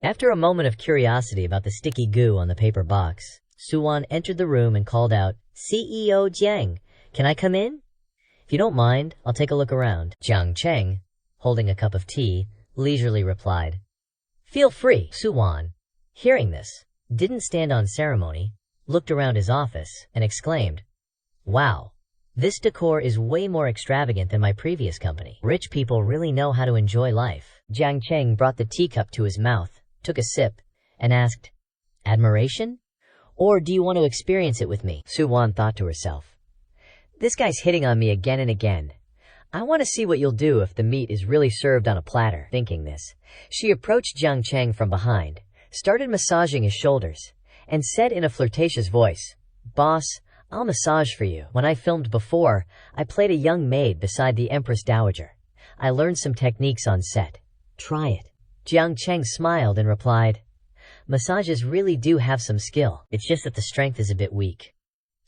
After a moment of curiosity about the sticky goo on the paper box, Suwan entered the room and called out, CEO Jiang, can I come in? If you don't mind, I'll take a look around. Jiang Cheng, holding a cup of tea, leisurely replied, Feel free. Suwan, hearing this, didn't stand on ceremony, looked around his office, and exclaimed, Wow, this decor is way more extravagant than my previous company. Rich people really know how to enjoy life. Jiang Cheng brought the teacup to his mouth, took a sip, and asked, Admiration? Or do you want to experience it with me? Suwan thought to herself, This guy's hitting on me again and again. I want to see what you'll do if the meat is really served on a platter. Thinking this, she approached Jiang Cheng from behind, started massaging his shoulders, and said in a flirtatious voice, Boss, I'll massage for you. When I filmed before, I played a young maid beside the Empress Dowager. I learned some techniques on set. Try it. Jiang Cheng smiled and replied, Massages really do have some skill. It's just that the strength is a bit weak.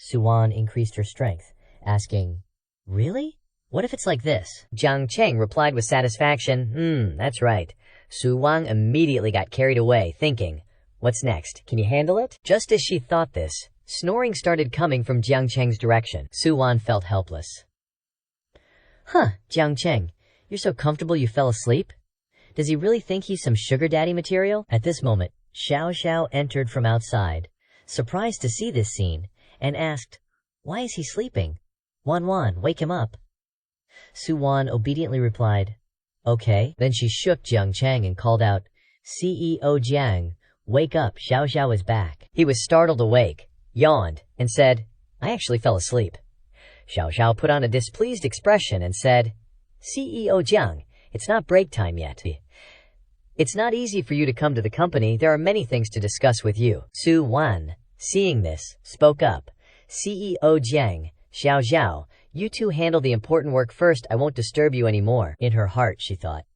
Suwan increased her strength, asking, Really? What if it's like this? Jiang Cheng replied with satisfaction, that's right. Suwan immediately got carried away, thinking, What's next? Can you handle it? Just as she thought this, snoring started coming from Jiang Cheng's direction. Suwan felt helpless. Jiang Cheng, you're so comfortable you fell asleep? Does he really think he's some sugar daddy material? At this moment, Xiao Xiao entered from outside, surprised to see this scene, and asked, Why is he sleeping? Wan, wake him up. Suwan obediently replied, Okay. Then she shook Jiang Cheng and called out, CEO Jiang, wake up, Xiao Xiao is back. He was startled awake, yawned, and said, I actually fell asleep. Xiao Xiao put on a displeased expression and said, CEO Jiang, it's not break time yet. It's not easy for you to come to the company. There are many things to discuss with you. Suwan, seeing this, spoke up. CEO Jiang, Xiao Xiao, you two handle the important work first. I won't disturb you anymore. In her heart, she thought,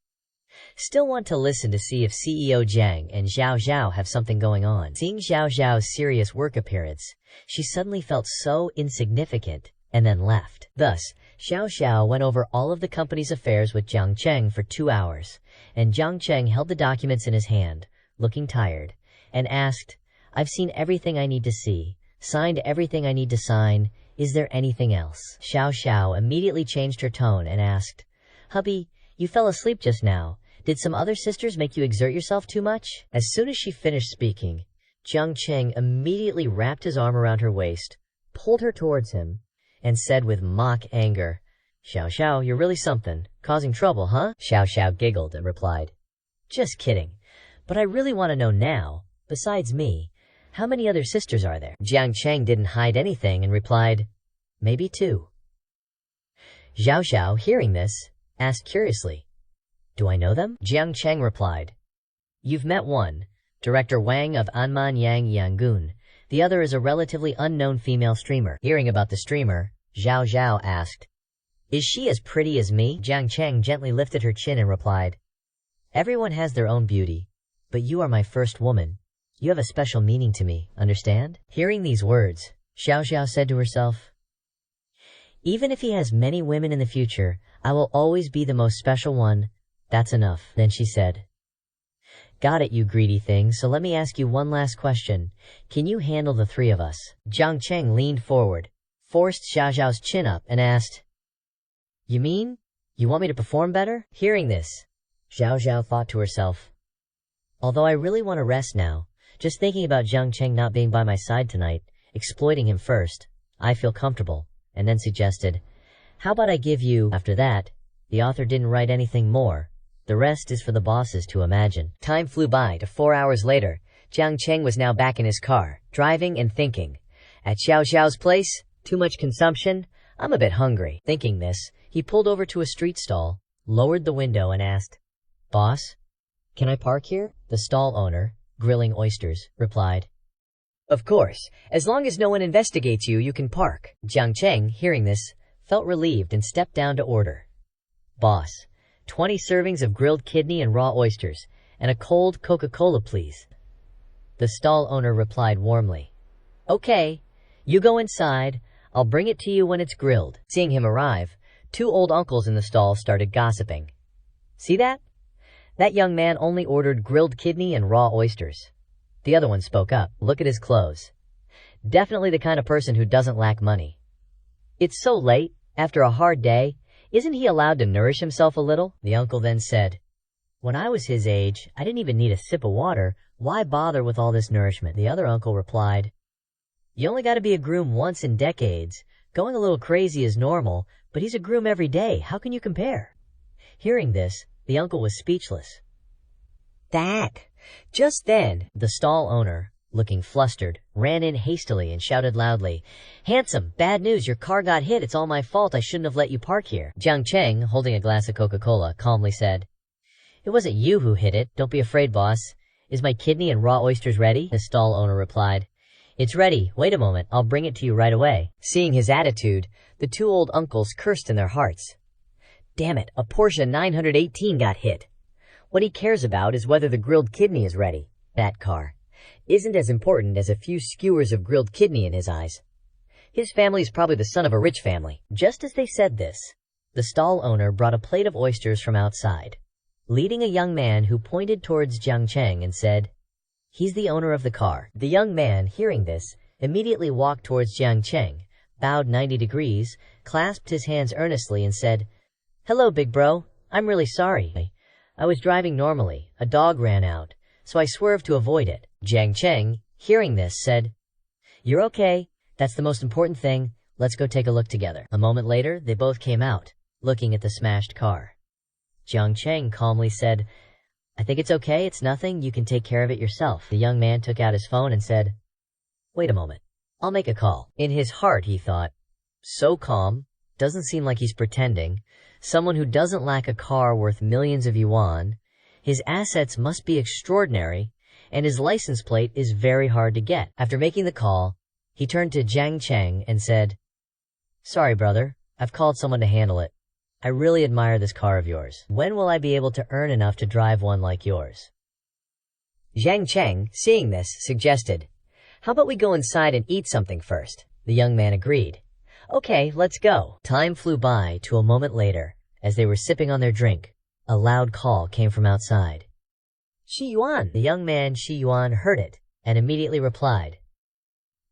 Still want to listen to see if CEO Jiang and Xiao Xiao have something going on. Seeing Xiao Xiao's serious work appearance, she suddenly felt so insignificant and then left. Thus, Xiao Xiao went over all of the company's affairs with Jiang Cheng for 2 hours, and Jiang Cheng held the documents in his hand, looking tired, and asked, I've seen everything I need to see, signed everything I need to sign. Is there anything else? Xiao Xiao immediately changed her tone and asked, Hubby, you fell asleep just now. Did some other sisters make you exert yourself too much? As soon as she finished speaking, Jiang Cheng immediately wrapped his arm around her waist, pulled her towards him, and said with mock anger, Xiao Xiao, you're really something. Causing trouble, huh? Xiao Xiao giggled and replied, Just kidding. But I really want to know now, besides me, how many other sisters are there? Jiang Cheng didn't hide anything and replied, Maybe 2. Xiao Xiao, hearing this, asked curiously, Do I know them? Jiang Cheng replied, You've met one, Director Wang of Anman Yang Yangun. The other is a relatively unknown female streamer. Hearing about the streamer, Xiao Xiao asked, Is she as pretty as me? Jiang Cheng gently lifted her chin and replied, Everyone has their own beauty, but you are my first woman. You have a special meaning to me, understand? Hearing these words, Xiao Xiao said to herself, Even if he has many women in the future, I will always be the most special one. That's enough. Then she said, Got it, you greedy thing, so let me ask you one last question. Can you handle the 3 of us? Jiang Cheng leaned forward, forced Xiao Xiao's chin up, and asked, You mean, you want me to perform better? Hearing this, Xiao Xiao thought to herself, Although I really want to rest now, just thinking about Jiang Cheng not being by my side tonight, exploiting him first, I feel comfortable, and then suggested, How about I give you... After that, the author didn't write anything more. The rest is for the bosses to imagine. Time flew by to 4 hours later. Jiang Cheng was now back in his car, driving and thinking. At Xiao Xiao's place, too much consumption? I'm a bit hungry. Thinking this, he pulled over to a street stall, lowered the window and asked, Boss, can I park here? The stall owner, grilling oysters, replied, Of course, as long as no one investigates you, you can park. Jiang Cheng, hearing this, felt relieved and stepped down to order. Boss, 20 servings of grilled kidney and raw oysters, and a cold Coca-Cola, please. The stall owner replied warmly, Okay, you go inside. I'll bring it to you when it's grilled. Seeing him arrive, 2 old uncles in the stall started gossiping. See that? That young man only ordered grilled kidney and raw oysters. The other one spoke up. Look at his clothes. Definitely the kind of person who doesn't lack money. It's so late, after a hard day. Isn't he allowed to nourish himself a little? The uncle then said, when I was his age, I didn't even need a sip of water. Why bother with all this nourishment? The other uncle replied, you only gotta be a groom once in decades. Going a little crazy is normal, but he's a groom every day. How can you compare? Hearing this, the uncle was speechless. That. Just then, the stall owner, looking flustered, ran in hastily and shouted loudly, handsome, bad news, your car got hit. It's all my fault. I shouldn't have let you park here. Jiang Cheng, holding a glass of Coca-Cola, calmly said, it wasn't you who hit it. Don't be afraid, boss. Is my kidney and raw oysters ready? The stall owner replied, it's ready. Wait a moment. I'll bring it to you right away. Seeing his attitude, the two old uncles cursed in their hearts. Damn it, a Porsche 918 got hit. What he cares about is whether the grilled kidney is ready. That car isn't as important as a few skewers of grilled kidney in his eyes. His family is probably the son of a rich family. Just as they said this, the stall owner brought a plate of oysters from outside, leading a young man who pointed towards Jiang Cheng and said, he's the owner of the car. The young man, hearing this, immediately walked towards Jiang Cheng, bowed 90 degrees, clasped his hands earnestly and said, hello, big bro. I'm really sorry. I was driving normally. A dog ran out, so I swerved to avoid it. Jiang Cheng, hearing this, said, you're okay. That's the most important thing. Let's go take a look together. A moment later, they both came out, looking at the smashed car. Jiang Cheng calmly said, I think it's okay. It's nothing. You can take care of it yourself. The young man took out his phone and said, wait a moment. I'll make a call. In his heart, he thought, so calm. Doesn't seem like he's pretending. Someone who doesn't lack a car worth millions of yuan. His assets must be extraordinary, and his license plate is very hard to get. After making the call, he turned to Jiang Cheng and said, sorry, brother. I've called someone to handle it. I really admire this car of yours. When will I be able to earn enough to drive one like yours? Jiang Cheng, seeing this, suggested, how about we go inside and eat something first? The young man agreed. Okay, let's go. Time flew by to a moment later. As they were sipping on their drink, a loud call came from outside. Shi Yuan. The young man Shi Yuan heard it and immediately replied,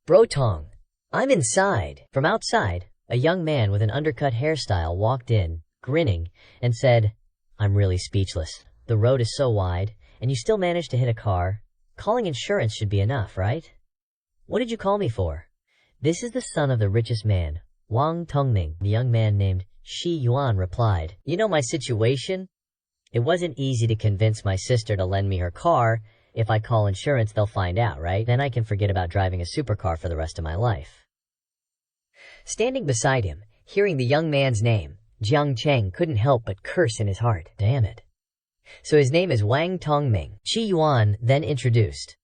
Bro Tong, I'm inside. From outside, a young man with an undercut hairstyle walked in, grinning, and said, I'm really speechless. The road is so wide, and you still managed to hit a car. Calling insurance should be enough, right? What did you call me for? This is the son of the richest man, Wang Tongming. The young man named Shi Yuan replied, you know my situation? It wasn't easy to convince my sister to lend me her car. If I call insurance, they'll find out, right? Then I can forget about driving a supercar for the rest of my life. Standing beside him, hearing the young man's name, Jiang Cheng couldn't help but curse in his heart. Damn it. So his name is Wang Tongming. Shi Yuan then introduced.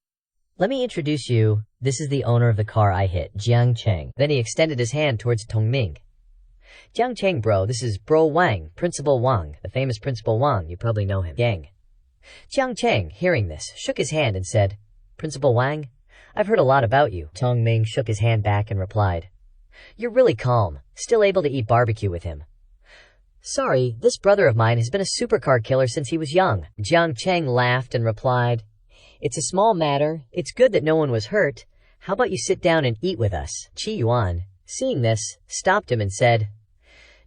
Let me introduce you. This is the owner of the car I hit, Jiang Cheng. Then he extended his hand towards Tongming. Jiang Cheng, bro, this is Bro Wang, Principal Wang, the famous Principal Wang. You probably know him. Gang. Jiang Cheng, hearing this, shook his hand and said, Principal Wang, I've heard a lot about you. Tongming shook his hand back and replied, You're really calm, still able to eat barbecue with him. Sorry, this brother of mine has been a supercar killer since he was young. Jiang Cheng laughed and replied, It's a small matter. It's good that no one was hurt. How about you sit down and eat with us? Shi Yuan, seeing this, stopped him and said,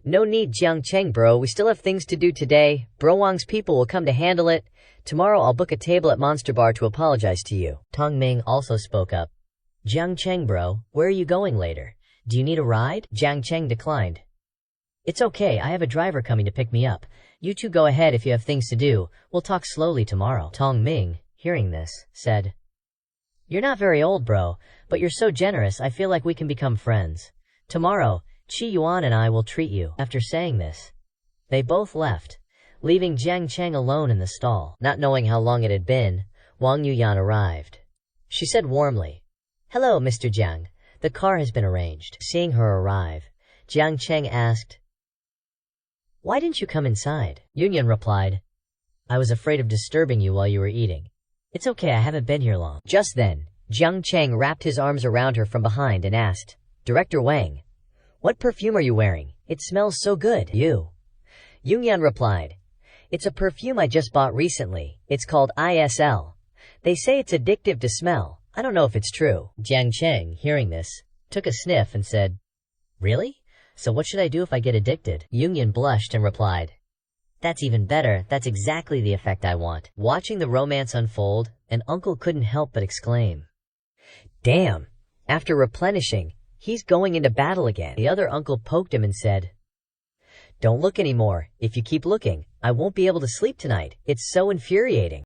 No need, Jiang Cheng, bro. We still have things to do today. Bro Wang's people will come to handle it. Tomorrow I'll book a table at Monster Bar to apologize to you. Tongming also spoke up. Jiang Cheng, bro, where are you going later? Do you need a ride? Jiang Cheng declined. It's okay, I have a driver coming to pick me up. You two go ahead if you have things to do. We'll talk slowly tomorrow. Tongming, hearing this, said, You're not very old, bro, but you're so generous I feel like we can become friends. Tomorrow, Shi Yuan and I will treat you. After saying this, they both left, leaving Jiang Cheng alone in the stall. Not knowing how long it had been, Wang Yuyan arrived. She said warmly, Hello, Mr. Jiang. The car has been arranged. Seeing her arrive, Jiang Cheng asked, Why didn't you come inside? Yunyan replied, I was afraid of disturbing you while you were eating. It's okay, I haven't been here long. Just then, Jiang Cheng wrapped his arms around her from behind and asked, Director Wang, what perfume are you wearing? It smells so good. You. Yunyan replied, It's a perfume I just bought recently. It's called ISL. They say it's addictive to smell. I don't know if it's true. Jiang Cheng, hearing this, took a sniff and said, Really? So what should I do if I get addicted? Yunyan blushed and replied, That's even better. That's exactly the effect I want. Watching the romance unfold, an uncle couldn't help but exclaim, Damn! After replenishing, he's going into battle again. The other uncle poked him and said, Don't look anymore. If you keep looking, I won't be able to sleep tonight. It's so infuriating.